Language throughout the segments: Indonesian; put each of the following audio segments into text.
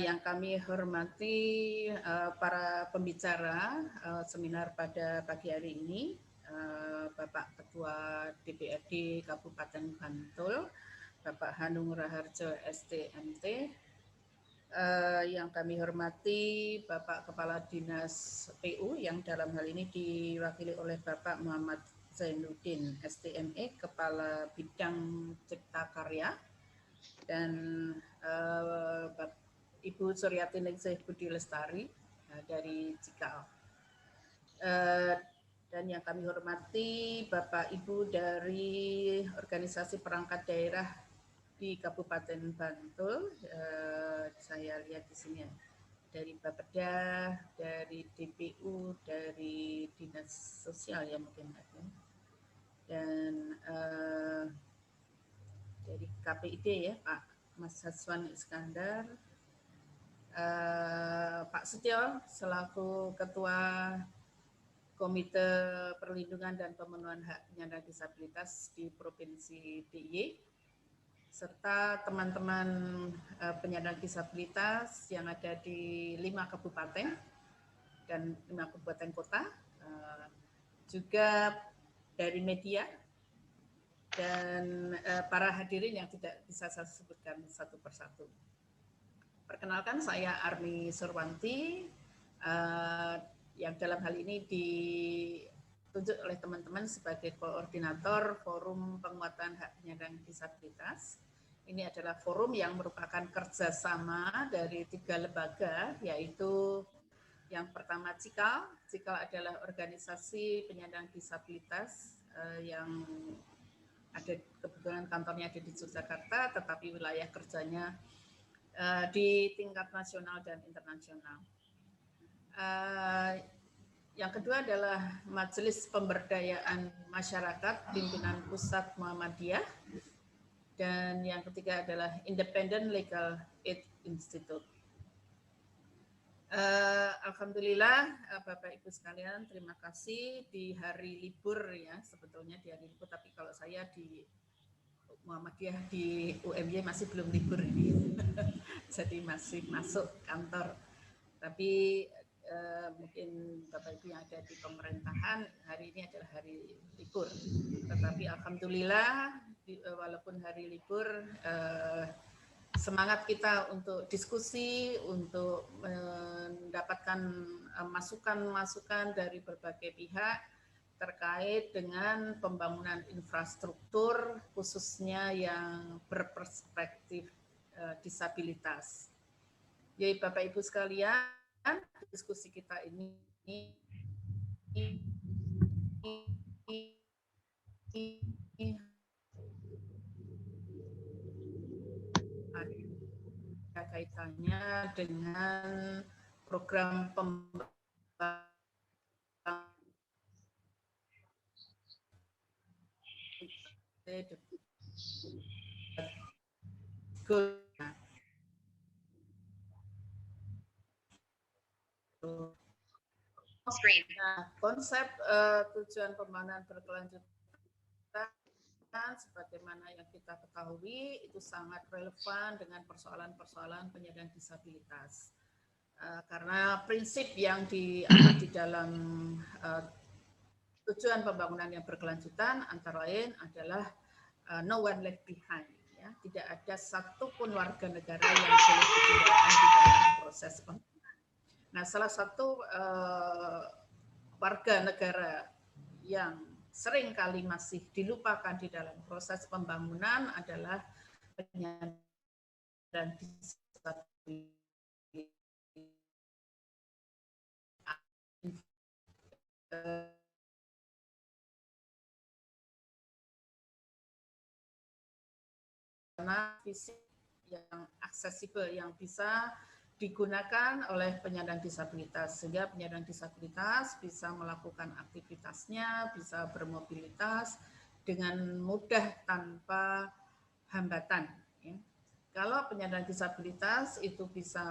Yang kami hormati para pembicara seminar pada pagi hari ini, Bapak Ketua DPRD Kabupaten Bantul, Bapak Hanung Raharjo STMT, yang kami hormati Bapak Kepala Dinas PU yang dalam hal ini diwakili oleh Bapak Muhammad Zainuddin STME, Kepala Bidang Cipta Karya, dan Ibu Suryati Ningsih Budi Lestari dari Cikal. Dan yang kami hormati Bapak Ibu dari organisasi perangkat daerah di Kabupaten Bantul. Saya lihat di sini dari Bapeda, dari DPU, dari Dinas Sosial ya mungkin, dan dari KPID ya Pak Mas Haswan Iskandar, Pak Setio selaku Ketua Komite Perlindungan dan Pemenuhan Hak Penyandang Disabilitas di Provinsi DIY, serta teman-teman penyandang disabilitas yang ada di 5 kabupaten dan 5 kabupaten kota, juga dari media, dan para hadirin yang tidak bisa saya sebutkan satu persatu. Perkenalkan, saya Armi Surwanti, yang dalam hal ini ditunjuk oleh teman-teman sebagai koordinator Forum Penguatan Hak Penyandang Disabilitas. Ini adalah forum yang merupakan kerjasama dari 3 lembaga, yaitu yang pertama Cikal. Cikal adalah organisasi penyandang disabilitas yang ada kebetulan kantornya ada di Yogyakarta, tetapi wilayah kerjanya di tingkat nasional dan internasional. Yang kedua adalah Majelis Pemberdayaan Masyarakat Pimpinan Pusat Muhammadiyah, dan yang ketiga adalah Independent Legal Aid Institute. Alhamdulillah Bapak Ibu sekalian, terima kasih di hari libur ya, sebetulnya di hari libur, tapi kalau saya di Muhammadiyah di UMY masih belum libur ini. Jadi masih masuk kantor. Tapi mungkin Bapak Ibu yang ada di pemerintahan hari ini adalah hari libur. Tetapi alhamdulillah walaupun hari libur, semangat kita untuk diskusi, untuk mendapatkan masukan-masukan dari berbagai pihak terkait dengan pembangunan infrastruktur khususnya yang berperspektif disabilitas. Jadi Bapak Ibu sekalian, diskusi kita ini ada kaitannya dengan program pembangunan Nah, konsep tujuan pembangunan berkelanjutan sebagaimana yang kita ketahui itu sangat relevan dengan persoalan-persoalan penyandang disabilitas. Karena prinsip yang diangkat di dalam tujuan pembangunan yang berkelanjutan antara lain adalah no one left behind. Ya. Tidak ada satupun warga negara yang boleh ditinggalkan di dalam proses pembangunan. Nah, salah satu warga negara yang sering kali masih dilupakan di dalam proses pembangunan adalah penyandang disabilitas. Karena fisik yang aksesibel, yang bisa digunakan oleh penyandang disabilitas, sehingga penyandang disabilitas bisa melakukan aktivitasnya, bisa bermobilitas dengan mudah tanpa hambatan. Ya. Kalau penyandang disabilitas itu bisa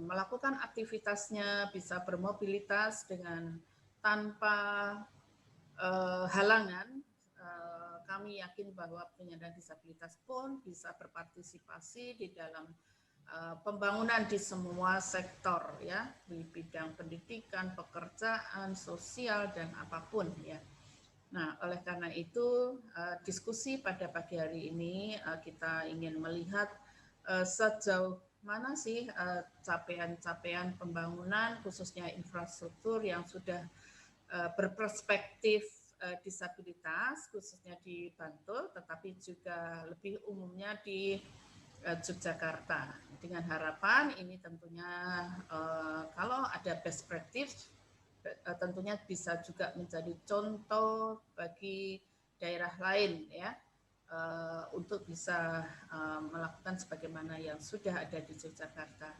melakukan aktivitasnya, bisa bermobilitas dengan tanpa halangan, kami yakin bahwa penyandang disabilitas pun bisa berpartisipasi di dalam pembangunan di semua sektor ya, di bidang pendidikan, pekerjaan, sosial dan apapun ya. Nah, oleh karena itu diskusi pada pagi hari ini kita ingin melihat sejauh mana sih capaian-capaian pembangunan khususnya infrastruktur yang sudah berperspektif disabilitas khususnya di Bantul, tetapi juga lebih umumnya di Yogyakarta. Dengan harapan ini tentunya kalau ada best practice tentunya bisa juga menjadi contoh bagi daerah lain ya untuk bisa melakukan sebagaimana yang sudah ada di Yogyakarta.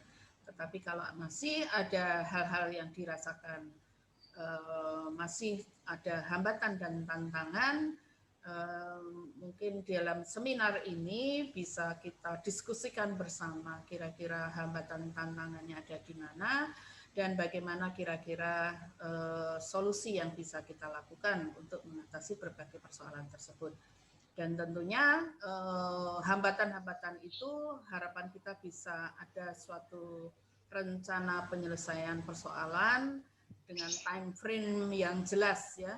Tetapi kalau masih ada hal-hal yang dirasakan masih ada hambatan dan tantangan, mungkin dalam seminar ini bisa kita diskusikan bersama kira-kira hambatan tantangannya ada di mana dan bagaimana kira-kira solusi yang bisa kita lakukan untuk mengatasi berbagai persoalan tersebut. Dan tentunya hambatan-hambatan itu harapan kita bisa ada suatu rencana penyelesaian persoalan dengan time frame yang jelas ya,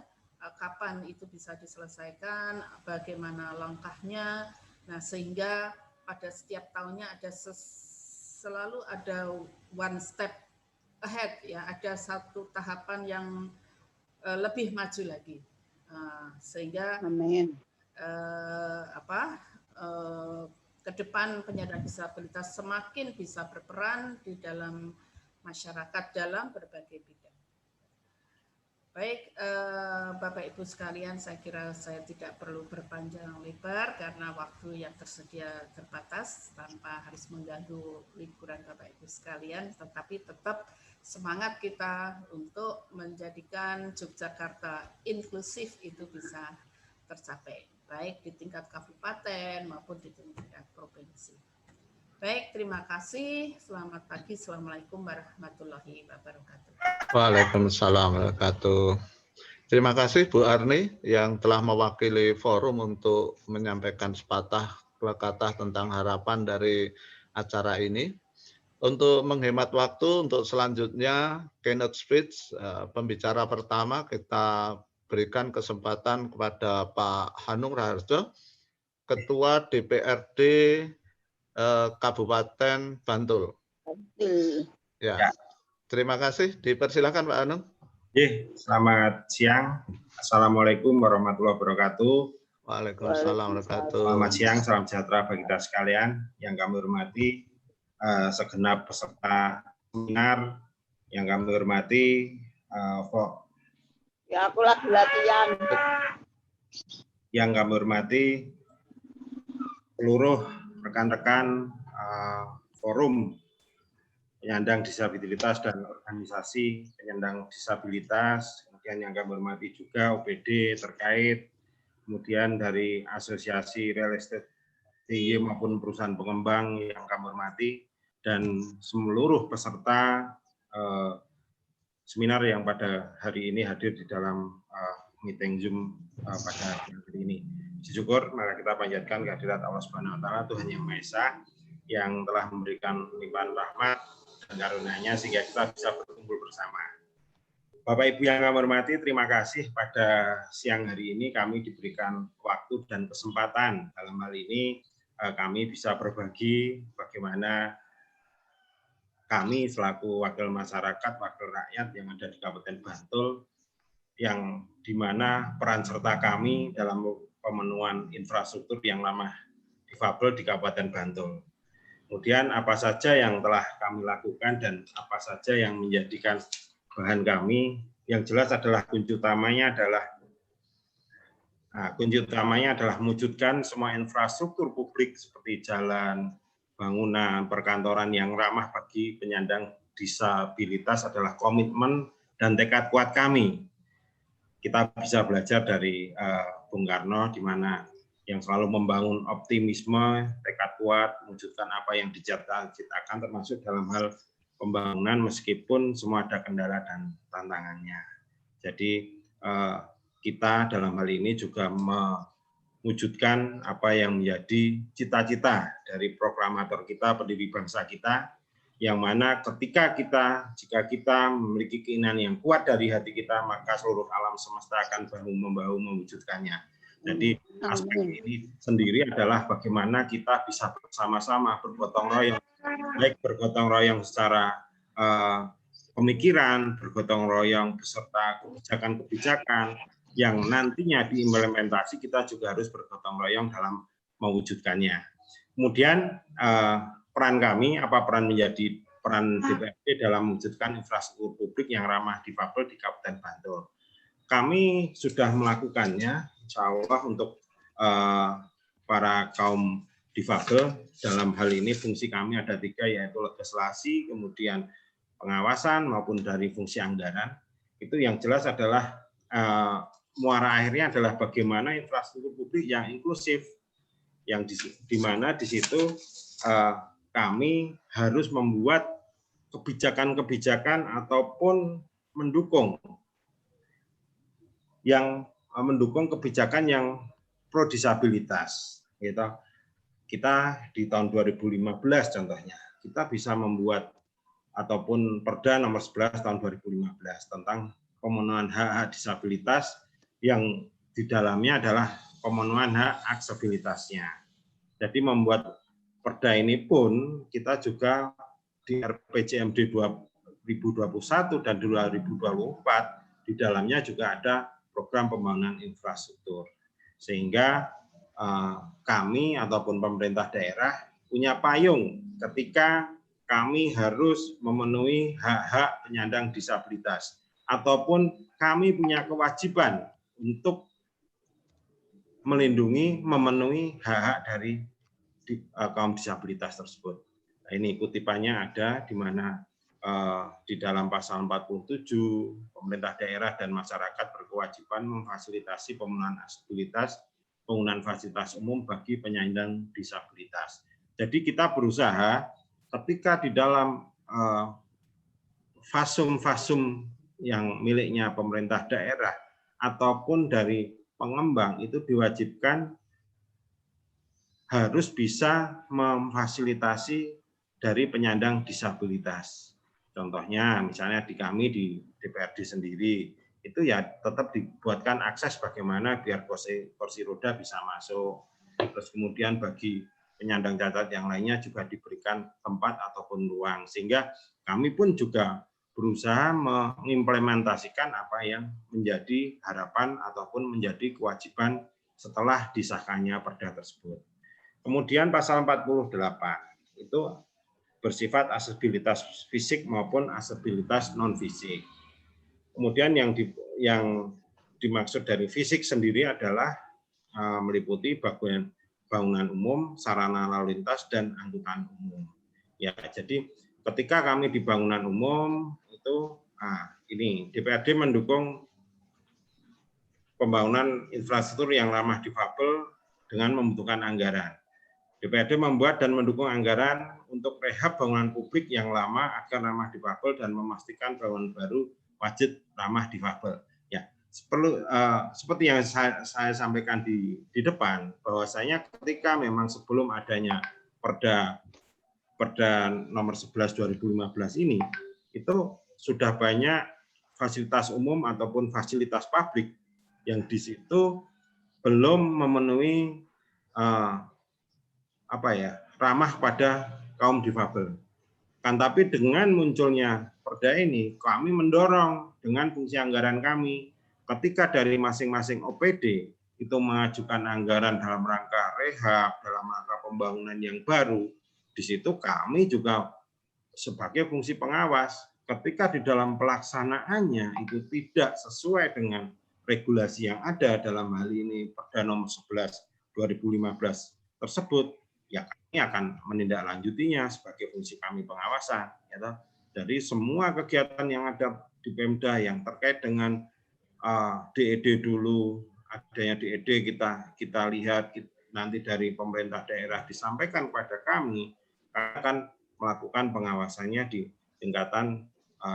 kapan itu bisa diselesaikan, bagaimana langkahnya. Nah, sehingga pada setiap tahunnya ada selalu ada one step ahead ya, ada satu tahapan yang lebih maju lagi. Sehingga Amin. Ke depan penyandang disabilitas semakin bisa berperan di dalam masyarakat dalam berbagai bidang. Baik, Bapak Ibu sekalian, saya kira saya tidak perlu berpanjang lebar karena waktu yang tersedia terbatas tanpa harus mengganggu liburan Bapak Ibu sekalian, tetapi tetap semangat kita untuk menjadikan Yogyakarta inklusif itu bisa tercapai, baik di tingkat kabupaten maupun di tingkat provinsi. Baik, terima kasih. Selamat pagi. Assalamualaikum warahmatullahi wabarakatuh. Waalaikumsalam warahmatullahi wabarakatuh. Terima kasih Bu Arni yang telah mewakili forum untuk menyampaikan sepatah dua kata tentang harapan dari acara ini. Untuk menghemat waktu, untuk selanjutnya keynote speech, pembicara pertama kita berikan kesempatan kepada Pak Hanung Raharjo, Ketua DPRD Kabupaten Bantul. Ya. Terima kasih. Dipersilakan Pak Hanung. Selamat siang. Assalamualaikum warahmatullahi wabarakatuh. Waalaikumsalam warahmatullahi wabarakatuh. Selamat siang, salam sejahtera bagi kita sekalian. Yang kami hormati segenap peserta seminar, yang kami hormati ya aku lagi latihan. Yang kami hormati seluruh rekan-rekan forum penyandang disabilitas dan organisasi penyandang disabilitas, kemudian yang kami hormati juga OPD terkait, kemudian dari Asosiasi Real Estate DIY maupun perusahaan pengembang yang kami hormati, dan seluruh peserta seminar yang pada hari ini hadir di dalam meeting Zoom pada hari ini. Syukur, mari kita panjatkan kehadirat Allah Subhanahu wa Ta'ala, Tuhan Yang Maha Esa, yang telah memberikan limpahan rahmat dan karunia-Nya sehingga kita bisa berkumpul bersama. Bapak Ibu yang kami hormati, terima kasih pada siang hari ini kami diberikan waktu dan kesempatan. Dalam hal ini kami bisa berbagi bagaimana kami selaku wakil masyarakat, wakil rakyat yang ada di Kabupaten Bantul, yang dimana peran serta kami dalam pemenuhan infrastruktur yang ramah difabel di Kabupaten Bantul. Kemudian apa saja yang telah kami lakukan dan apa saja yang menjadikan bahan kami, yang jelas adalah kunci utamanya adalah mewujudkan semua infrastruktur publik seperti jalan, bangunan, perkantoran yang ramah bagi penyandang disabilitas adalah komitmen dan tekad kuat kami. Kita bisa belajar dari Bung Karno, di mana yang selalu membangun optimisme, tekad kuat, mewujudkan apa yang diciptakan, termasuk dalam hal pembangunan meskipun semua ada kendala dan tantangannya. Jadi kita dalam hal ini juga mewujudkan apa yang menjadi cita-cita dari proklamator kita, pendiri bangsa kita, yang mana jika kita memiliki keinginan yang kuat dari hati kita, maka seluruh alam semesta akan bahu-membahu mewujudkannya. Jadi aspek ini sendiri adalah bagaimana kita bisa bersama-sama bergotong royong, baik bergotong royong secara pemikiran, bergotong royong beserta kebijakan-kebijakan yang nantinya diimplementasi, kita juga harus bergotong royong dalam mewujudkannya. Kemudian peran kami, apa peran menjadi peran DPRD dalam mewujudkan infrastruktur publik yang ramah difabel di Kabupaten Bantul. Kami sudah melakukannya, insya Allah untuk para kaum difabel. Dalam hal ini fungsi kami ada 3, yaitu legislasi, kemudian pengawasan maupun dari fungsi anggaran. Itu yang jelas adalah muara akhirnya adalah bagaimana infrastruktur publik yang inklusif, yang di mana di situ kami harus membuat kebijakan-kebijakan ataupun mendukung kebijakan yang pro disabilitas. Kita di tahun 2015 contohnya, kita bisa membuat ataupun Perda nomor 11 tahun 2015 tentang pemenuhan hak-hak disabilitas yang di dalamnya adalah pemenuhan hak aksesibilitasnya. Jadi membuat Perda ini pun kita juga di RPJMD 2021 dan 2024 di dalamnya juga ada program pembangunan infrastruktur. Sehingga kami ataupun pemerintah daerah punya payung ketika kami harus memenuhi hak-hak penyandang disabilitas ataupun kami punya kewajiban untuk melindungi, memenuhi hak-hak dari kaum disabilitas tersebut. Nah, ini kutipannya ada di mana di dalam pasal 47 pemerintah daerah dan masyarakat berkewajiban memfasilitasi pemenuhan aksesibilitas, penggunaan fasilitas umum bagi penyandang disabilitas. Jadi kita berusaha ketika di dalam fasum-fasum yang miliknya pemerintah daerah ataupun dari pengembang itu diwajibkan harus bisa memfasilitasi dari penyandang disabilitas. Contohnya misalnya di kami di DPRD sendiri itu ya tetap dibuatkan akses bagaimana biar kursi roda bisa masuk. Terus kemudian bagi penyandang cacat yang lainnya juga diberikan tempat ataupun ruang, sehingga kami pun juga berusaha mengimplementasikan apa yang menjadi harapan ataupun menjadi kewajiban setelah disahkannya Perda tersebut. Kemudian pasal 48 itu bersifat aksesibilitas fisik maupun aksesibilitas non fisik. Kemudian yang dimaksud dari fisik sendiri adalah meliputi bangunan umum, sarana lalu lintas dan angkutan umum. Ya, jadi ketika kami di bangunan umum itu ini DPRD mendukung pembangunan infrastruktur yang ramah difabel dengan membutuhkan anggaran. DPRD membuat dan mendukung anggaran untuk rehab bangunan publik yang lama agar ramah difabel dan memastikan bangunan baru wajib ramah difabel. Ya, seperti yang saya sampaikan di depan, bahwasanya ketika memang sebelum adanya Perda nomor 11 2015 ini, itu sudah banyak fasilitas umum ataupun fasilitas publik yang di situ belum memenuhi ramah pada kaum difabel. Kan tapi dengan munculnya Perda ini, kami mendorong dengan fungsi anggaran kami, ketika dari masing-masing OPD itu mengajukan anggaran dalam rangka rehab, dalam rangka pembangunan yang baru, di situ kami juga sebagai fungsi pengawas, ketika di dalam pelaksanaannya itu tidak sesuai dengan regulasi yang ada dalam hal ini Perda nomor 11 2015 tersebut, ya kami akan menindaklanjutinya sebagai fungsi kami pengawasan. Ya, dari semua kegiatan yang ada di Pemda yang terkait dengan DED dulu, adanya DED kita lihat nanti dari pemerintah daerah disampaikan kepada kami, akan melakukan pengawasannya di tingkatan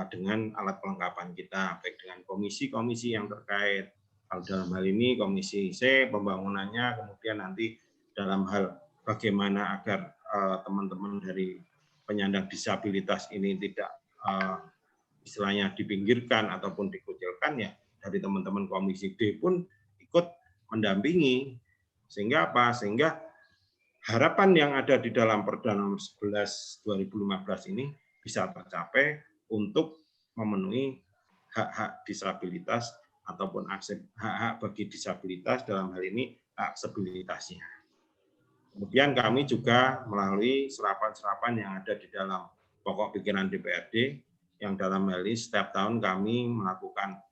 dengan alat pelengkapan kita, baik dengan komisi-komisi yang terkait, Kalau dalam hal ini Komisi C pembangunannya, kemudian nanti dalam hal bagaimana agar teman-teman dari penyandang disabilitas ini tidak istilahnya dipinggirkan ataupun dikucilkan, ya dari teman-teman Komisi D pun ikut mendampingi. Sehingga apa? Sehingga harapan yang ada di dalam Perda nomor 11 2015 ini bisa tercapai untuk memenuhi hak-hak disabilitas ataupun hak-hak bagi disabilitas, dalam hal ini aksesibilitasnya. Kemudian kami juga melalui serapan-serapan yang ada di dalam pokok pikiran DPRD, yang dalam hal ini setiap tahun kami melakukan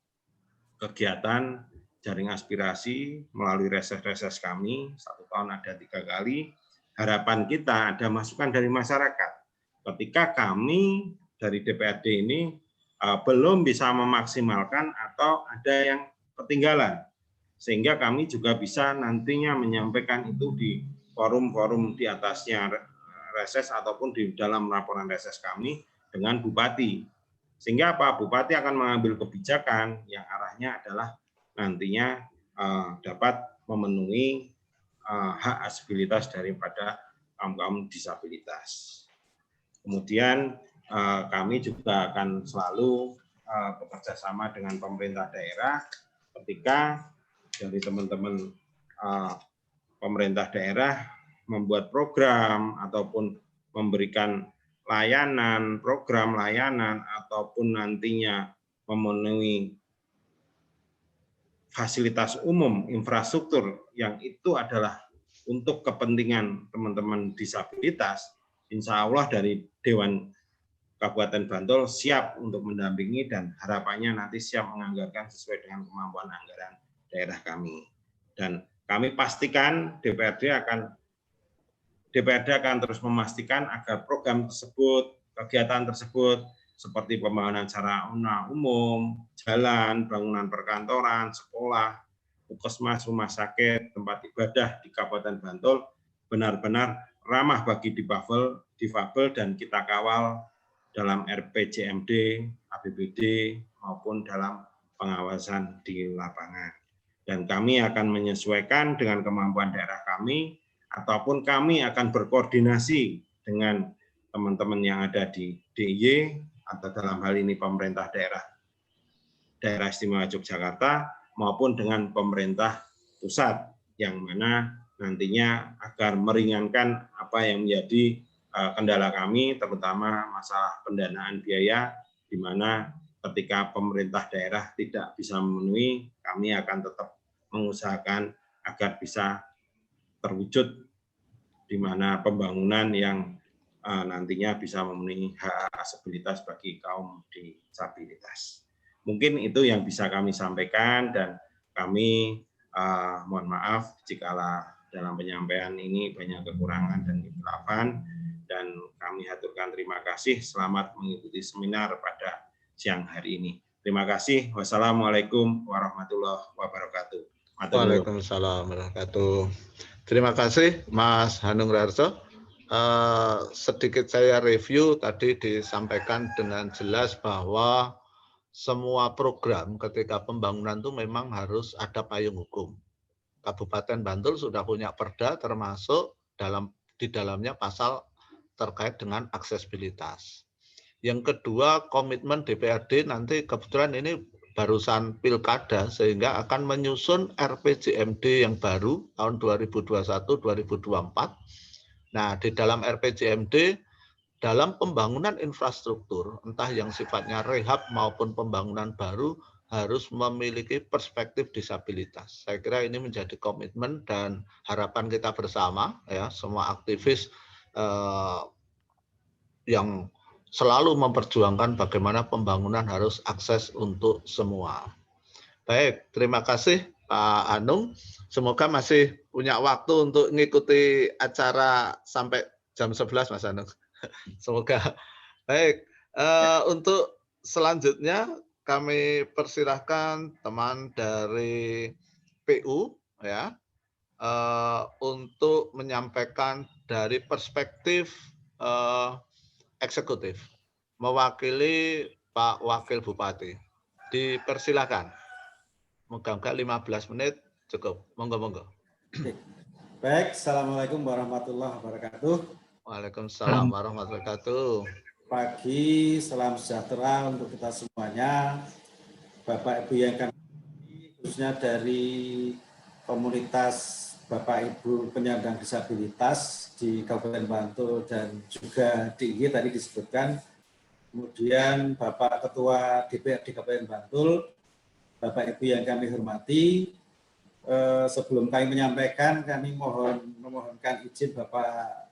kegiatan jaring aspirasi melalui reses-reses kami, 1 tahun ada 3 kali. Harapan kita ada masukan dari masyarakat. Ketika kami dari DPRD ini belum bisa memaksimalkan atau ada yang ketinggalan, sehingga kami juga bisa nantinya menyampaikan itu di forum-forum di atasnya reses ataupun di dalam laporan reses kami dengan Bupati. Sehingga apa? Bupati akan mengambil kebijakan yang arahnya adalah nantinya dapat memenuhi hak aksesibilitas daripada kaum disabilitas. Kemudian kami juga akan selalu bekerja sama dengan pemerintah daerah ketika dari teman-teman pemerintah daerah membuat program ataupun memberikan layanan, program layanan, ataupun nantinya memenuhi fasilitas umum, infrastruktur yang itu adalah untuk kepentingan teman-teman disabilitas, insya Allah dari Dewan Kabupaten Bantul siap untuk mendampingi dan harapannya nanti siap menganggarkan sesuai dengan kemampuan anggaran daerah kami. Dan kami pastikan DPRD akan terus memastikan agar program tersebut, kegiatan tersebut, seperti pembangunan sarana umum, jalan, bangunan perkantoran, sekolah, puskesmas, rumah sakit, tempat ibadah di Kabupaten Bantul benar-benar ramah bagi difabel dan kita kawal dalam RPJMD, APBD maupun dalam pengawasan di lapangan. Dan kami akan menyesuaikan dengan kemampuan daerah kami, ataupun kami akan berkoordinasi dengan teman-teman yang ada di DIY, atau dalam hal ini pemerintah daerah istimewa Yogyakarta, maupun dengan pemerintah pusat, yang mana nantinya agar meringankan apa yang menjadi kendala kami, terutama masalah pendanaan biaya, di mana ketika pemerintah daerah tidak bisa memenuhi, kami akan tetap mengusahakan agar bisa terwujud di mana pembangunan yang nantinya bisa memenuhi hak aksesibilitas bagi kaum disabilitas. Mungkin itu yang bisa kami sampaikan, dan kami mohon maaf jikalau dalam penyampaian ini banyak kekurangan dan kehilafan, dan kami haturkan terima kasih. Selamat mengikuti seminar pada siang hari ini. Terima kasih. Wassalamualaikum warahmatullahi wabarakatuh. Waalaikumsalam warahmatullahi wabarakatuh. Terima kasih Mas Hanung Raharjo. Sedikit saya review, tadi disampaikan dengan jelas bahwa semua program ketika pembangunan itu memang harus ada payung hukum. Kabupaten Bantul sudah punya perda, termasuk di dalamnya pasal terkait dengan aksesibilitas. Yang kedua, komitmen DPRD nanti kebetulan ini barusan pilkada, sehingga akan menyusun RPJMD yang baru tahun 2021-2024. Nah, di dalam RPJMD, dalam pembangunan infrastruktur, entah yang sifatnya rehab maupun pembangunan baru, harus memiliki perspektif disabilitas. Saya kira ini menjadi komitmen dan harapan kita bersama, ya, semua aktivis yang selalu memperjuangkan bagaimana pembangunan harus akses untuk semua. Baik, terima kasih Pak Hanung. Semoga masih punya waktu untuk mengikuti acara sampai jam 11, Mas Hanung. Semoga. Baik, untuk selanjutnya kami persilahkan teman dari PU, ya, untuk menyampaikan dari perspektif eksekutif, mewakili Pak Wakil Bupati. Dipersilakan. Moga-moga 15 menit cukup. Monggo. Oke. Baik, Assalamualaikum warahmatullahi wabarakatuh. Waalaikumsalam warahmatullahi wabarakatuh. Pagi, salam sejahtera untuk kita semuanya. Bapak Ibu yang kami hormati, khususnya dari komunitas Bapak Ibu penyandang disabilitas di Kabupaten Bantul dan juga DIY tadi disebutkan. Kemudian Bapak Ketua DPRD Kabupaten Bantul, Bapak Ibu yang kami hormati, sebelum kami menyampaikan, kami memohonkan izin Bapak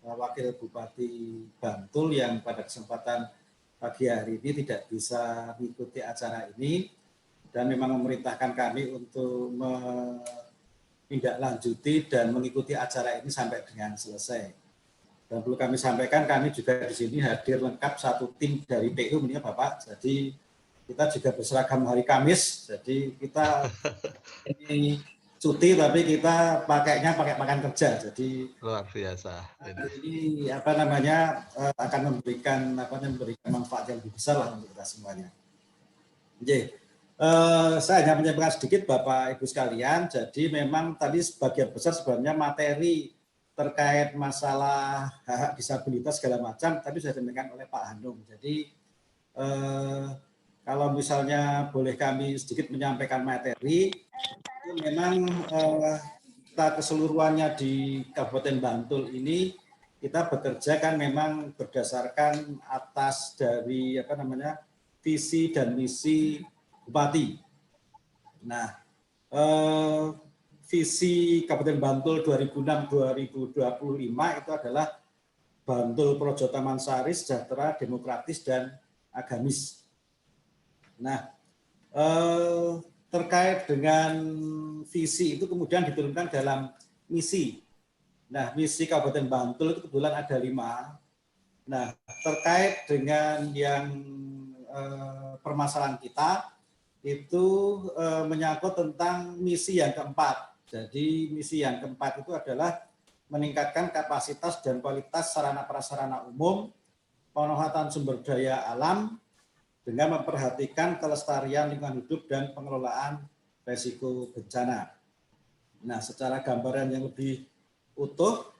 Wakil Bupati Bantul yang pada kesempatan pagi hari ini tidak bisa mengikuti acara ini dan memang memerintahkan kami untuk menindaklanjuti dan mengikuti acara ini sampai dengan selesai. Dan perlu kami sampaikan, kami juga di sini hadir lengkap satu tim dari PU ini Bapak. Jadi kita juga berseragam hari Kamis. Jadi kita ini cuti tapi kita pakai pakaian kerja. Jadi luar biasa. Ini akan memberikan manfaat yang lebih besar lah untuk kita semuanya. Oke. Saya hanya menyampaikan sedikit Bapak Ibu sekalian. Jadi memang tadi sebagian besar sebenarnya materi terkait masalah hak disabilitas segala macam tadi sudah disampaikan oleh Pak Hanung. Jadi kalau misalnya boleh kami sedikit menyampaikan materi, itu memang kita keseluruhannya di Kabupaten Bantul ini kita bekerja kan memang berdasarkan atas dari visi dan misi Bupati. Nah, visi Kabupaten Bantul 2006-2025 itu adalah Bantul Projo Taman Sari sejahtera, demokratis dan agamis. Nah, terkait dengan visi itu kemudian diturunkan dalam misi. Nah, misi Kabupaten Bantul itu kebetulan ada 5. Nah, terkait dengan yang permasalahan kita itu menyangkut tentang misi yang keempat. Jadi misi yang keempat itu adalah meningkatkan kapasitas dan kualitas sarana prasarana umum, pemanfaatan sumber daya alam dengan memperhatikan kelestarian lingkungan hidup dan pengelolaan risiko bencana. Nah, secara gambaran yang lebih utuh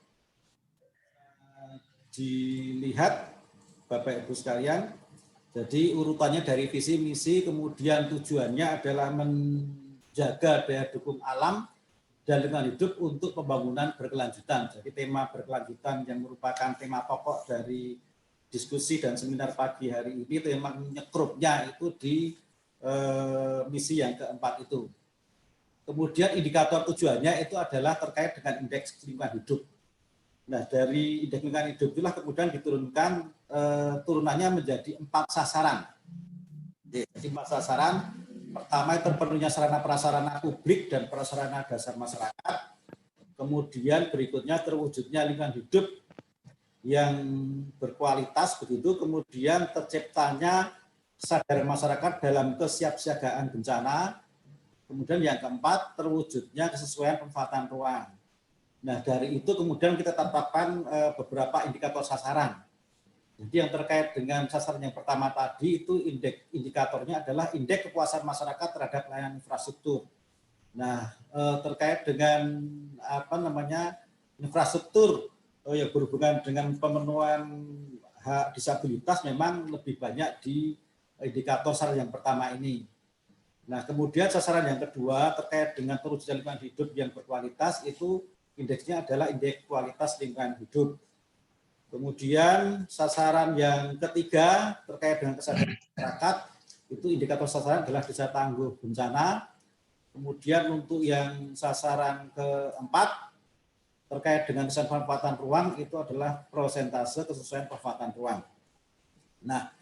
dilihat Bapak Ibu sekalian. Jadi urutannya dari visi misi, kemudian tujuannya adalah menjaga daya dukung alam dan lingkungan hidup untuk pembangunan berkelanjutan. Jadi tema berkelanjutan yang merupakan tema pokok dari diskusi dan seminar pagi hari ini itu memang nyekrupnya itu di misi yang keempat itu. Kemudian indikator tujuannya itu adalah terkait dengan indeks lingkungan hidup. Nah, dari indeks lingkungan hidup itulah kemudian diturunkan turunannya menjadi 4 sasaran. Jadi 4 sasaran. Pertama, terpenuhnya sarana prasarana publik dan prasarana dasar masyarakat. Kemudian berikutnya terwujudnya lingkungan hidup yang berkualitas begitu. Kemudian terciptanya kesadaran masyarakat dalam kesiapsiagaan bencana. Kemudian yang keempat, terwujudnya kesesuaian pemanfaatan ruang. Nah, dari itu kemudian kita tetapkan beberapa indikator sasaran. Jadi yang terkait dengan sasaran yang pertama tadi itu indikatornya adalah indeks kepuasan masyarakat terhadap layanan infrastruktur. Nah, terkait dengan infrastruktur yang berhubungan dengan pemenuhan hak disabilitas memang lebih banyak di indikator sasaran yang pertama ini. Nah, kemudian sasaran yang kedua terkait dengan terwujudnya lingkungan hidup yang berkualitas itu indeksnya adalah indeks kualitas lingkungan hidup. Kemudian sasaran yang ketiga terkait dengan kesadaran masyarakat itu indikator sasaran adalah desa tangguh bencana. Kemudian untuk yang sasaran keempat terkait dengan kesesuaian pemanfaatan ruang itu adalah persentase kesesuaian pemanfaatan ruang. Nah,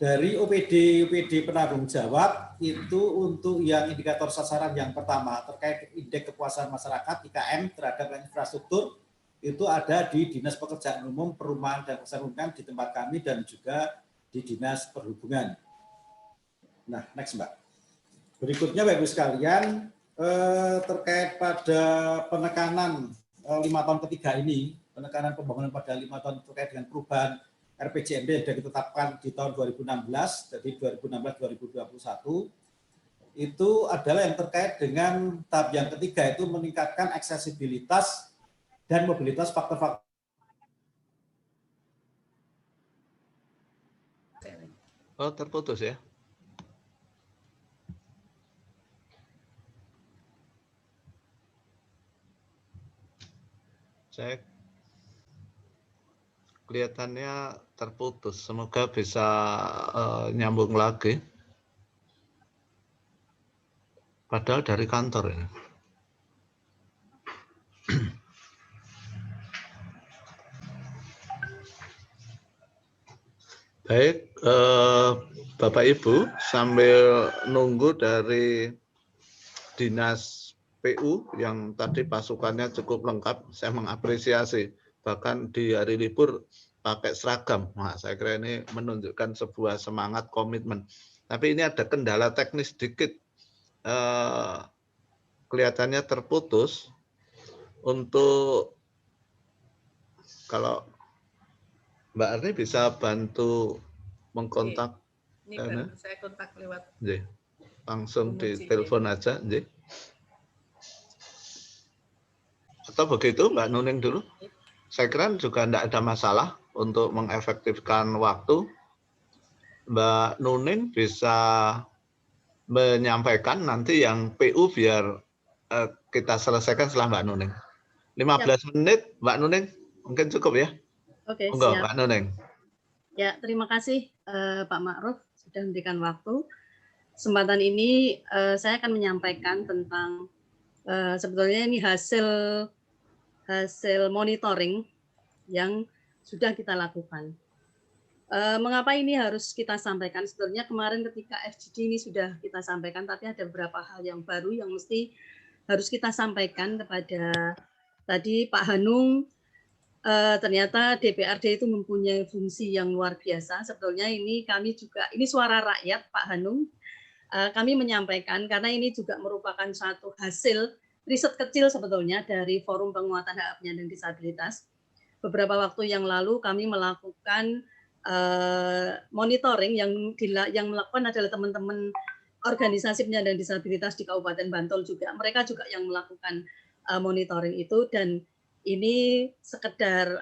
dari OPD penanggung jawab itu untuk yang indikator sasaran yang pertama terkait indeks kepuasan masyarakat IKM terhadap infrastruktur itu ada di Dinas Pekerjaan Umum, Perumahan dan Kesehatan di tempat kami dan juga di Dinas Perhubungan. Nah, next Mbak. Berikutnya Bapak Ibu sekalian terkait pada penekanan 5 tahun ketiga ini, penekanan pembangunan pada 5 tahun terkait dengan perubahan RPJMD yang sudah ditetapkan di tahun 2016, jadi 2016-2021. itu adalah yang terkait dengan tahap yang ketiga, itu meningkatkan aksesibilitas dan mobilitas faktor-faktor. Oh, terputus ya. Saya kelihatannya terputus. Semoga bisa nyambung lagi. Padahal dari kantor ini. Baik, Bapak Ibu, sambil nunggu dari Dinas PU yang tadi pasukannya cukup lengkap, saya mengapresiasi. Bahkan di hari libur pakai seragam. Nah, saya kira ini menunjukkan sebuah semangat komitmen. Tapi ini ada kendala teknis sedikit. Kelihatannya terputus. Untuk kalau Mbak Arni bisa bantu mengkontak. Ini saya kontak lewat. Langsung di telepon aja. Atau begitu Mbak Nuning dulu? Saya kira juga tidak ada masalah untuk mengefektifkan waktu. Mbak Nuning bisa menyampaikan nanti yang PU biar kita selesaikan setelah Mbak Nuning. 15 menit Mbak Nuning, mungkin cukup ya? Oke, siap. Mbak Nuning. Ya, terima kasih Pak Ma'ruf sudah memberikan waktu. Kesempatan ini saya akan menyampaikan tentang sebetulnya ini hasil monitoring yang sudah kita lakukan. Mengapa ini harus kita sampaikan? Sebetulnya kemarin ketika FGD ini sudah kita sampaikan, tapi ada beberapa hal yang baru yang mesti harus kita sampaikan kepada tadi Pak Hanung. Ternyata DPRD itu mempunyai fungsi yang luar biasa. Sebetulnya ini kami juga, ini suara rakyat Pak Hanung. Kami menyampaikan karena ini juga merupakan suatu hasil riset kecil sebetulnya dari Forum Penguatan Hak Penyandang Disabilitas. Beberapa waktu yang lalu kami melakukan monitoring yang melakukan adalah teman-teman organisasi penyandang disabilitas di Kabupaten Bantul juga. Mereka juga yang melakukan monitoring itu, dan ini sekedar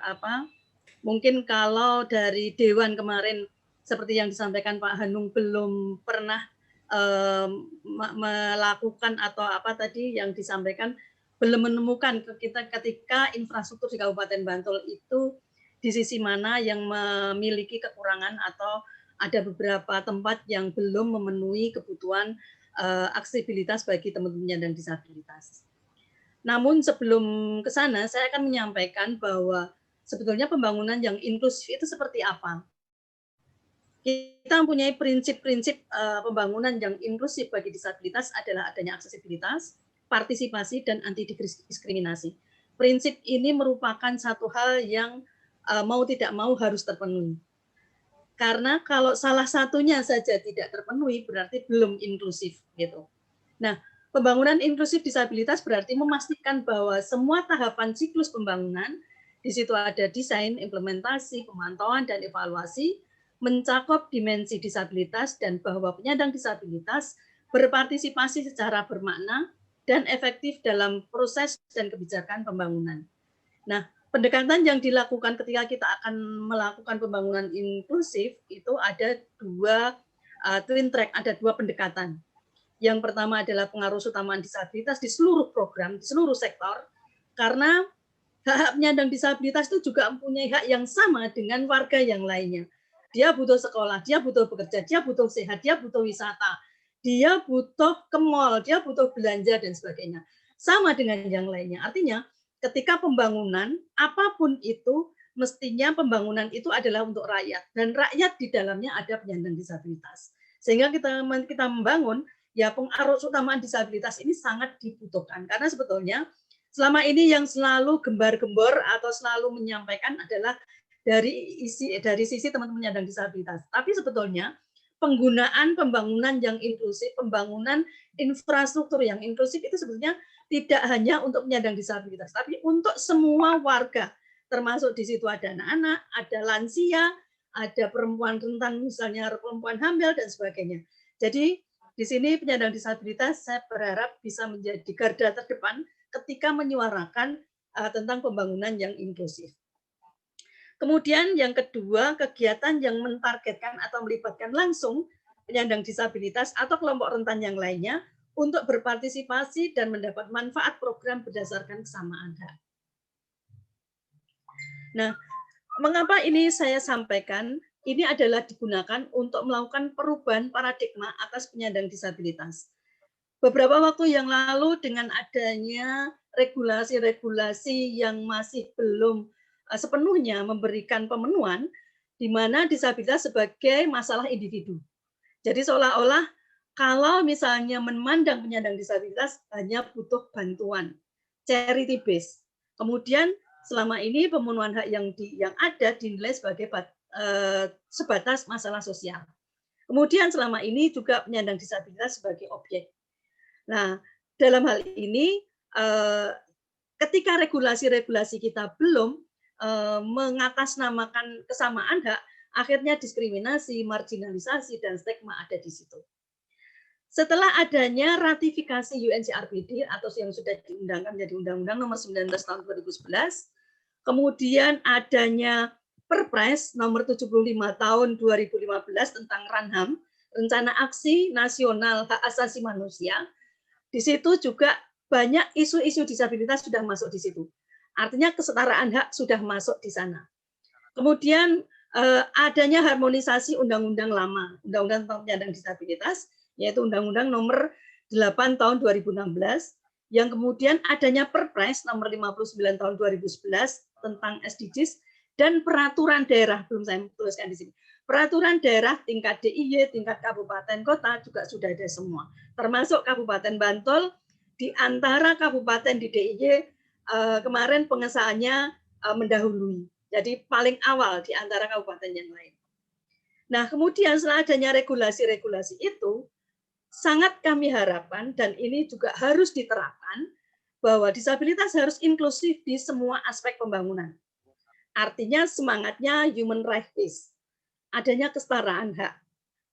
mungkin kalau dari Dewan kemarin seperti yang disampaikan Pak Hanung belum pernah melakukan atau tadi yang disampaikan belum menemukan kita ketika infrastruktur di Kabupaten Bantul itu di sisi mana yang memiliki kekurangan atau ada beberapa tempat yang belum memenuhi kebutuhan aksesibilitas bagi teman-teman penyandang disabilitas. Namun sebelum ke sana, saya akan menyampaikan bahwa sebetulnya pembangunan yang inklusif itu seperti apa. Kita mempunyai prinsip-prinsip pembangunan yang inklusif bagi disabilitas adalah adanya aksesibilitas, partisipasi, dan anti diskriminasi. Prinsip ini merupakan satu hal yang mau tidak mau harus terpenuhi. Karena kalau salah satunya saja tidak terpenuhi, berarti belum inklusif gitu. Nah, pembangunan inklusif disabilitas berarti memastikan bahwa semua tahapan siklus pembangunan, di situ ada desain, implementasi, pemantauan, dan evaluasi, mencakup dimensi disabilitas dan bahwa penyandang disabilitas berpartisipasi secara bermakna dan efektif dalam proses dan kebijakan pembangunan. Nah, pendekatan yang dilakukan ketika kita akan melakukan pembangunan inklusif itu ada dua twin track, ada dua pendekatan. Yang pertama adalah pengaruh utamaan disabilitas di seluruh program, di seluruh sektor, karena hak penyandang disabilitas itu juga mempunyai hak yang sama dengan warga yang lainnya. Dia butuh sekolah, dia butuh bekerja, dia butuh sehat, dia butuh wisata, dia butuh ke mall, dia butuh belanja, dan sebagainya. Sama dengan yang lainnya. Artinya, ketika pembangunan, apapun itu, mestinya pembangunan itu adalah untuk rakyat. Dan rakyat di dalamnya ada penyandang disabilitas. Sehingga kita membangun, ya pengaruh utamaan disabilitas ini sangat dibutuhkan karena sebetulnya selama ini yang selalu gembar-gembor atau selalu menyampaikan adalah dari sisi teman-teman penyandang disabilitas. Tapi sebetulnya penggunaan pembangunan yang inklusif, pembangunan infrastruktur yang inklusif itu sebetulnya tidak hanya untuk penyandang disabilitas, tapi untuk semua warga, termasuk di situ ada anak-anak, ada lansia, ada perempuan rentan, misalnya perempuan hamil dan sebagainya. Jadi di sini penyandang disabilitas saya berharap bisa menjadi garda terdepan ketika menyuarakan tentang pembangunan yang inklusif. Kemudian yang kedua, kegiatan yang mentargetkan atau melibatkan langsung penyandang disabilitas atau kelompok rentan yang lainnya untuk berpartisipasi dan mendapat manfaat program berdasarkan kesamaan hak. Nah, mengapa ini saya sampaikan? Ini adalah digunakan untuk melakukan perubahan paradigma atas penyandang disabilitas. Beberapa waktu yang lalu dengan adanya regulasi-regulasi yang masih belum sepenuhnya memberikan pemenuhan, di mana disabilitas sebagai masalah individu. Jadi seolah-olah kalau misalnya memandang penyandang disabilitas hanya butuh bantuan, charity base. Kemudian selama ini pemenuhan hak yang ada dinilai sebagai sebatas masalah sosial. Kemudian selama ini juga penyandang disabilitas sebagai objek. Nah, dalam hal ini ketika regulasi-regulasi kita belum mengatasnamakan kesamaan hak, akhirnya diskriminasi, marginalisasi, dan stigma ada di situ. Setelah adanya ratifikasi UNCRPD atau yang sudah diundangkan menjadi Undang-Undang Nomor 19 Tahun 2011, kemudian adanya Perpres Nomor 75 Tahun 2015 tentang RANHAM, Rencana Aksi Nasional Hak Asasi Manusia. Di situ juga banyak isu-isu disabilitas sudah masuk di situ. Artinya kesetaraan hak sudah masuk di sana. Kemudian adanya harmonisasi undang-undang lama, undang-undang tentang penyandang disabilitas, yaitu Undang-Undang Nomor 8 Tahun 2016, yang kemudian adanya Perpres Nomor 59 Tahun 2011 tentang SDGs dan peraturan daerah, belum saya tuliskan di sini. Peraturan daerah tingkat DIY, tingkat kabupaten kota juga sudah ada semua, termasuk Kabupaten Bantul. Di antara kabupaten di DIY kemarin pengesahannya mendahului. Jadi paling awal di antara kabupaten yang lain. Nah, kemudian setelah adanya regulasi-regulasi itu, sangat kami harapkan, dan ini juga harus diterapkan, bahwa disabilitas harus inklusif di semua aspek pembangunan. Artinya semangatnya human rights based, adanya kesetaraan hak.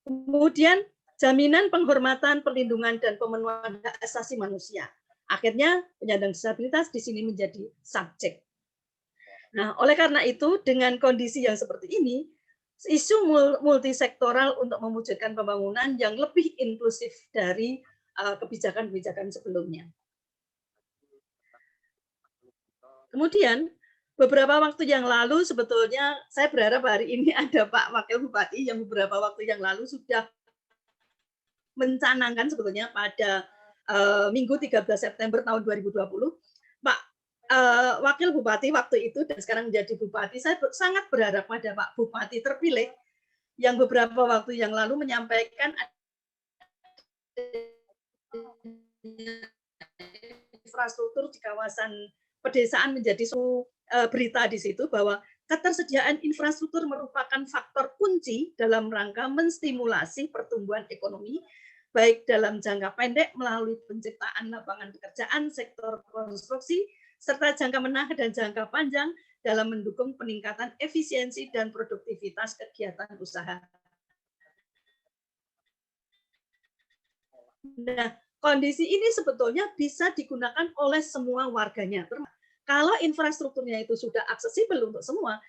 Kemudian jaminan penghormatan, perlindungan, dan pemenuhan hak asasi manusia. Akhirnya penyandang disabilitas di sini menjadi subjek. Nah, oleh karena itu, dengan kondisi yang seperti ini, isu multisektoral untuk mewujudkan pembangunan yang lebih inklusif dari kebijakan-kebijakan sebelumnya. Kemudian, beberapa waktu yang lalu sebetulnya saya berharap hari ini ada Pak Wakil Bupati yang beberapa waktu yang lalu sudah mencanangkan sebetulnya pada Minggu 13 September tahun 2020, Pak Wakil Bupati waktu itu dan sekarang menjadi Bupati, saya sangat berharap pada Pak Bupati terpilih yang beberapa waktu yang lalu menyampaikan infrastruktur di kawasan pedesaan menjadi suatu berita di situ bahwa ketersediaan infrastruktur merupakan faktor kunci dalam rangka menstimulasi pertumbuhan ekonomi baik dalam jangka pendek melalui penciptaan lapangan pekerjaan sektor konstruksi serta jangka menengah dan jangka panjang dalam mendukung peningkatan efisiensi dan produktivitas kegiatan usaha. Nah, kondisi ini sebetulnya bisa digunakan oleh semua warganya. Kalau infrastrukturnya itu sudah aksesibel untuk semua,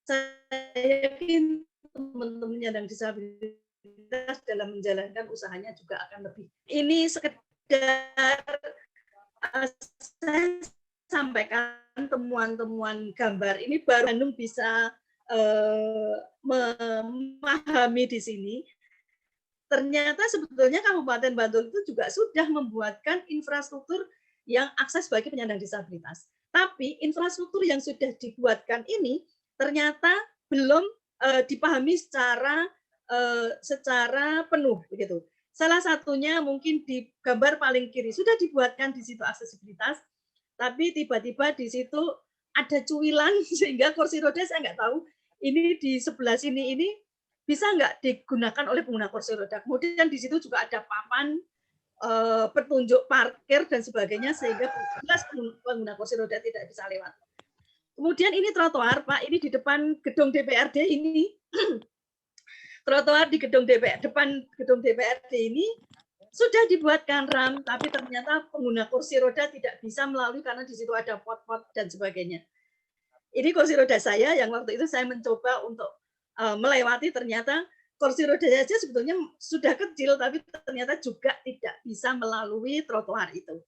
saya yakin teman-teman yang disabilitas dalam menjalankan usahanya juga akan lebih. Ini sekedar saya sampaikan temuan-temuan gambar ini baru Bandung bisa memahami di sini. Ternyata sebetulnya Kabupaten Bantul itu juga sudah membuatkan infrastruktur yang akses bagi penyandang disabilitas. Tapi infrastruktur yang sudah dibuatkan ini ternyata belum dipahami secara penuh begitu. Salah satunya mungkin di gambar paling kiri sudah dibuatkan di situ aksesibilitas, tapi tiba-tiba di situ ada cuilan sehingga kursi roda saya nggak tahu ini di sebelah sini ini bisa nggak digunakan oleh pengguna kursi roda. Kemudian di situ juga ada papan petunjuk parkir dan sebagainya sehingga pengguna kursi roda tidak bisa lewat. Kemudian ini trotoar, Pak, ini di depan gedung DPRD ini trotoar di gedung DPR, depan gedung DPRD ini sudah dibuatkan ramp, tapi ternyata pengguna kursi roda tidak bisa melalui karena di situ ada pot-pot dan sebagainya. Ini kursi roda saya yang waktu itu saya mencoba untuk melewati, ternyata kursi roda saja sebetulnya sudah kecil, tapi ternyata juga tidak bisa melalui trotoar itu.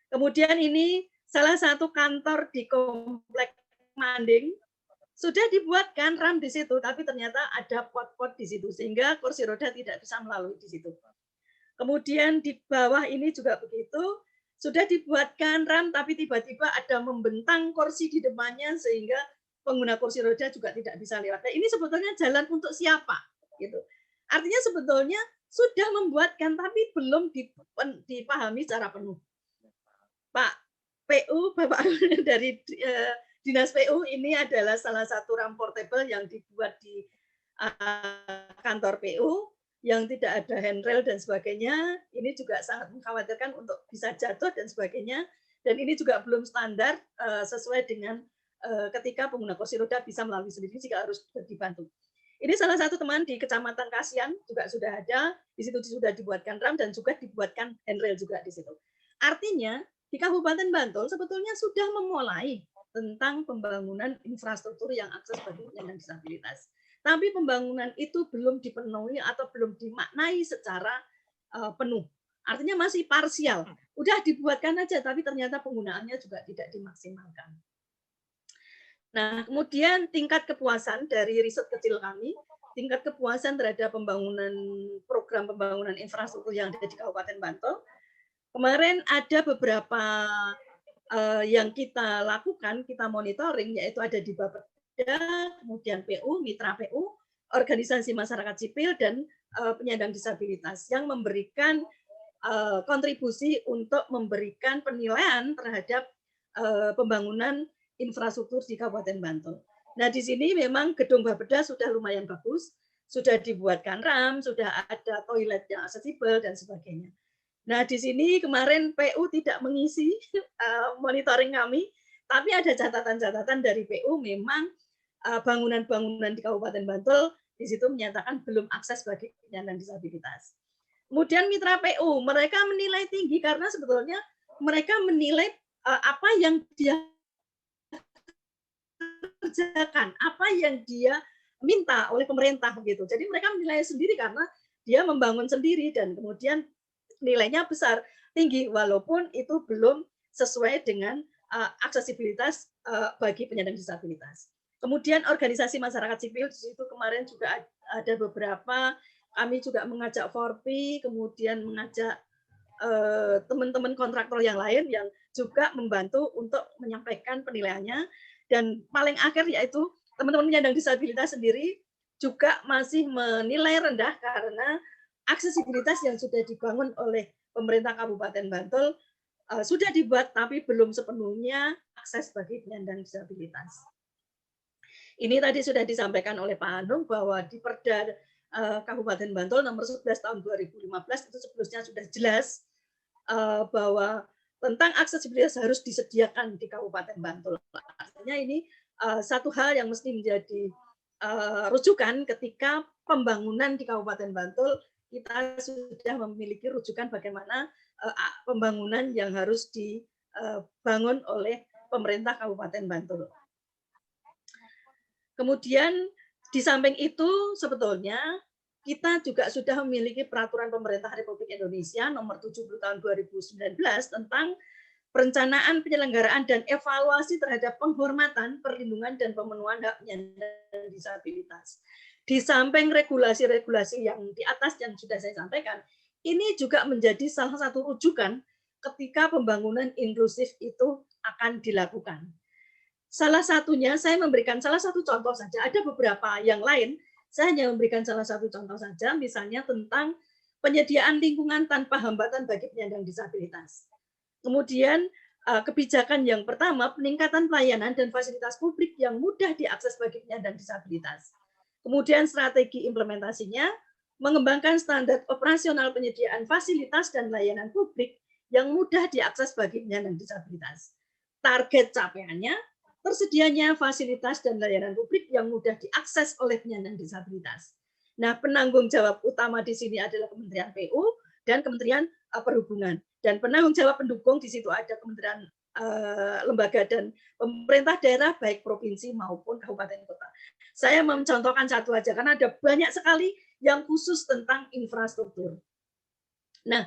Kemudian ini salah satu kantor di Komplek Manding, sudah dibuatkan ramp di situ, tapi ternyata ada pot-pot di situ, sehingga kursi roda tidak bisa melalui di situ. Kemudian di bawah ini juga begitu, sudah dibuatkan ramp, tapi tiba-tiba ada membentang kursi di depannya, sehingga pengguna kursi roda juga tidak bisa lewat. Nah, ini sebetulnya jalan untuk siapa? Gitu. Artinya sebetulnya sudah membuatkan, tapi belum dipahami secara penuh. Pak PU, Bapak dari Dinas PU, ini adalah salah satu ramp portable yang dibuat di kantor PU, yang tidak ada handrail dan sebagainya. Ini juga sangat mengkhawatirkan untuk bisa jatuh dan sebagainya. Dan ini juga belum standar sesuai dengan ketika pengguna kursi roda bisa melalui sendiri jika harus dibantu. Ini salah satu teman di Kecamatan Kasian juga sudah ada, di situ sudah dibuatkan ramp dan juga dibuatkan handrail juga di situ. Artinya di Kabupaten Bantul sebetulnya sudah memulai tentang pembangunan infrastruktur yang akses bagi penyandang disabilitas. Tapi pembangunan itu belum dipenuhi atau belum dimaknai secara penuh. Artinya masih parsial. Udah dibuatkan aja, tapi ternyata penggunaannya juga tidak dimaksimalkan. Nah, kemudian tingkat kepuasan dari riset kecil kami, tingkat kepuasan terhadap pembangunan program pembangunan infrastruktur yang ada di Kabupaten Bantul, kemarin ada beberapa yang kita lakukan, kita monitoring, yaitu ada di Bapeda, kemudian PU, Mitra PU, organisasi masyarakat sipil, dan penyandang disabilitas yang memberikan kontribusi untuk memberikan penilaian terhadap pembangunan infrastruktur di Kabupaten Bantul. Nah, di sini memang gedung Bapeda sudah lumayan bagus, sudah dibuatkan ramp, sudah ada toilet yang aksesibel, dan sebagainya. Nah, di sini kemarin PU tidak mengisi monitoring kami, tapi ada catatan-catatan dari PU memang bangunan-bangunan di Kabupaten Bantul di situ menyatakan belum akses bagi penyandang disabilitas. Kemudian Mitra PU, mereka menilai tinggi karena sebetulnya mereka menilai apa yang dia kerjakan, apa yang dia minta oleh pemerintah gitu. Jadi mereka menilai sendiri karena dia membangun sendiri dan kemudian nilainya besar, tinggi, walaupun itu belum sesuai dengan aksesibilitas bagi penyandang disabilitas. Kemudian organisasi masyarakat sipil di situ kemarin juga ada beberapa, kami juga mengajak Forpi, kemudian mengajak teman-teman kontraktor yang lain yang juga membantu untuk menyampaikan penilaiannya. Dan paling akhir yaitu teman-teman penyandang disabilitas sendiri juga masih menilai rendah karena aksesibilitas yang sudah dibangun oleh pemerintah Kabupaten Bantul sudah dibuat tapi belum sepenuhnya akses bagi penyandang disabilitas. Ini tadi sudah disampaikan oleh Pak Anung bahwa di Perda Kabupaten Bantul nomor 11 tahun 2015 itu sebelumnya sudah jelas bahwa tentang aksesibilitas harus disediakan di Kabupaten Bantul. Artinya ini satu hal yang mesti menjadi rujukan ketika pembangunan di Kabupaten Bantul. Kita sudah memiliki rujukan bagaimana pembangunan yang harus dibangun oleh pemerintah Kabupaten Bantul. Kemudian di samping itu sebetulnya kita juga sudah memiliki peraturan pemerintah Republik Indonesia nomor 70 tahun 2019 tentang perencanaan, penyelenggaraan, dan evaluasi terhadap penghormatan, perlindungan, dan pemenuhan hak penyandang disabilitas. Di samping regulasi-regulasi yang di atas yang sudah saya sampaikan, ini juga menjadi salah satu rujukan ketika pembangunan inklusif itu akan dilakukan. Salah satunya, saya memberikan salah satu contoh saja, ada beberapa yang lain, saya hanya memberikan salah satu contoh saja, misalnya tentang penyediaan lingkungan tanpa hambatan bagi penyandang disabilitas. Kemudian kebijakan yang pertama, peningkatan pelayanan dan fasilitas publik yang mudah diakses bagi penyandang disabilitas. Kemudian strategi implementasinya, mengembangkan standar operasional penyediaan fasilitas dan layanan publik yang mudah diakses bagi penyandang disabilitas. Target capaiannya, tersedianya fasilitas dan layanan publik yang mudah diakses oleh penyandang disabilitas. Nah, penanggung jawab utama di sini adalah Kementerian PU dan Kementerian Perhubungan. Dan penanggung jawab pendukung di situ ada Kementerian lembaga dan pemerintah daerah baik provinsi maupun kabupaten kota. Saya mencontohkan satu aja karena ada banyak sekali yang khusus tentang infrastruktur. Nah,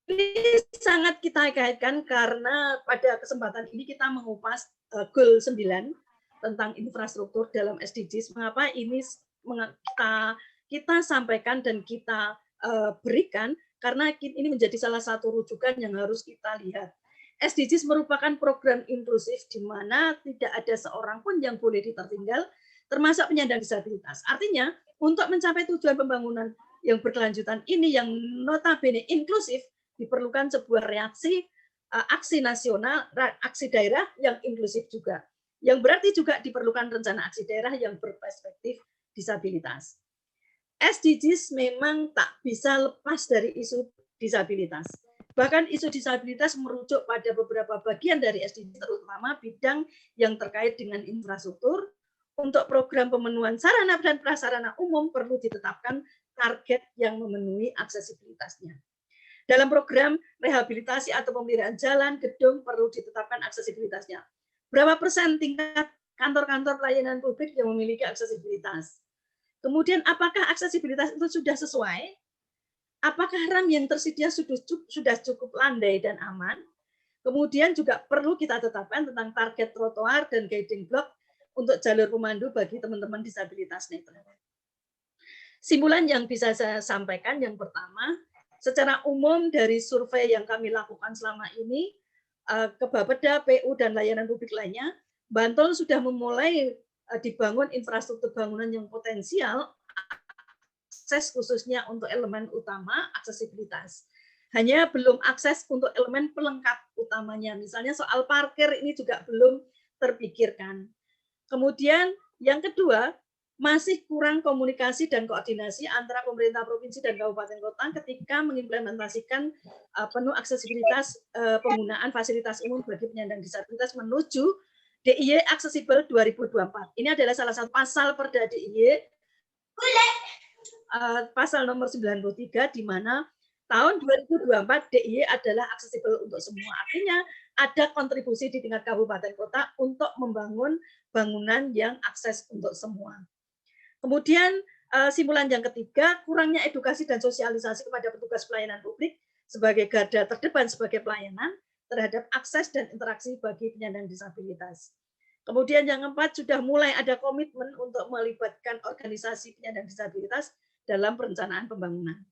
ini sangat kita kaitkan karena pada kesempatan ini kita mengupas goal 9 tentang infrastruktur dalam SDGs. Mengapa ini kita sampaikan dan kita berikan? Karena ini menjadi salah satu rujukan yang harus kita lihat. SDGs merupakan program inklusif di mana tidak ada seorang pun yang boleh tertinggal, termasuk penyandang disabilitas. Artinya, untuk mencapai tujuan pembangunan yang berkelanjutan ini yang notabene inklusif, diperlukan sebuah reaksi aksi nasional, aksi daerah yang inklusif juga. Yang berarti juga diperlukan rencana aksi daerah yang berperspektif disabilitas. SDGs memang tak bisa lepas dari isu disabilitas. Bahkan isu disabilitas merujuk pada beberapa bagian dari SDGs, terutama bidang yang terkait dengan infrastruktur. Untuk program pemenuhan sarana dan prasarana umum perlu ditetapkan target yang memenuhi aksesibilitasnya. Dalam program rehabilitasi atau pemeliharaan jalan, gedung perlu ditetapkan aksesibilitasnya. Berapa persen tingkat kantor-kantor pelayanan publik yang memiliki aksesibilitas? Kemudian apakah aksesibilitas itu sudah sesuai? Apakah RAM yang tersedia sudah cukup landai dan aman? Kemudian juga perlu kita tetapkan tentang target trotoar dan guiding block untuk jalur pemandu bagi teman-teman disabilitas netra. Simpulan yang bisa saya sampaikan yang pertama, secara umum dari survei yang kami lakukan selama ini, ke Bapeda, PU, dan layanan publik lainnya, Bantul sudah memulai dibangun infrastruktur bangunan yang potensial, akses khususnya untuk elemen utama, aksesibilitas. Hanya belum akses untuk elemen pelengkap utamanya, misalnya soal parkir ini juga belum terpikirkan. Kemudian yang kedua, masih kurang komunikasi dan koordinasi antara pemerintah provinsi dan kabupaten kota ketika mengimplementasikan penuh aksesibilitas penggunaan fasilitas umum bagi penyandang disabilitas menuju DIY Aksesibel 2024. Ini adalah salah satu pasal Perda DIY pasal nomor 93 di mana tahun 2024 DIY adalah aksesibel untuk semua. Artinya ada kontribusi di tingkat kabupaten kota untuk membangun bangunan yang akses untuk semua. Kemudian simpulan yang ketiga, kurangnya edukasi dan sosialisasi kepada petugas pelayanan publik sebagai garda terdepan sebagai pelayanan terhadap akses dan interaksi bagi penyandang disabilitas. Kemudian yang keempat, sudah mulai ada komitmen untuk melibatkan organisasi penyandang disabilitas dalam perencanaan pembangunan.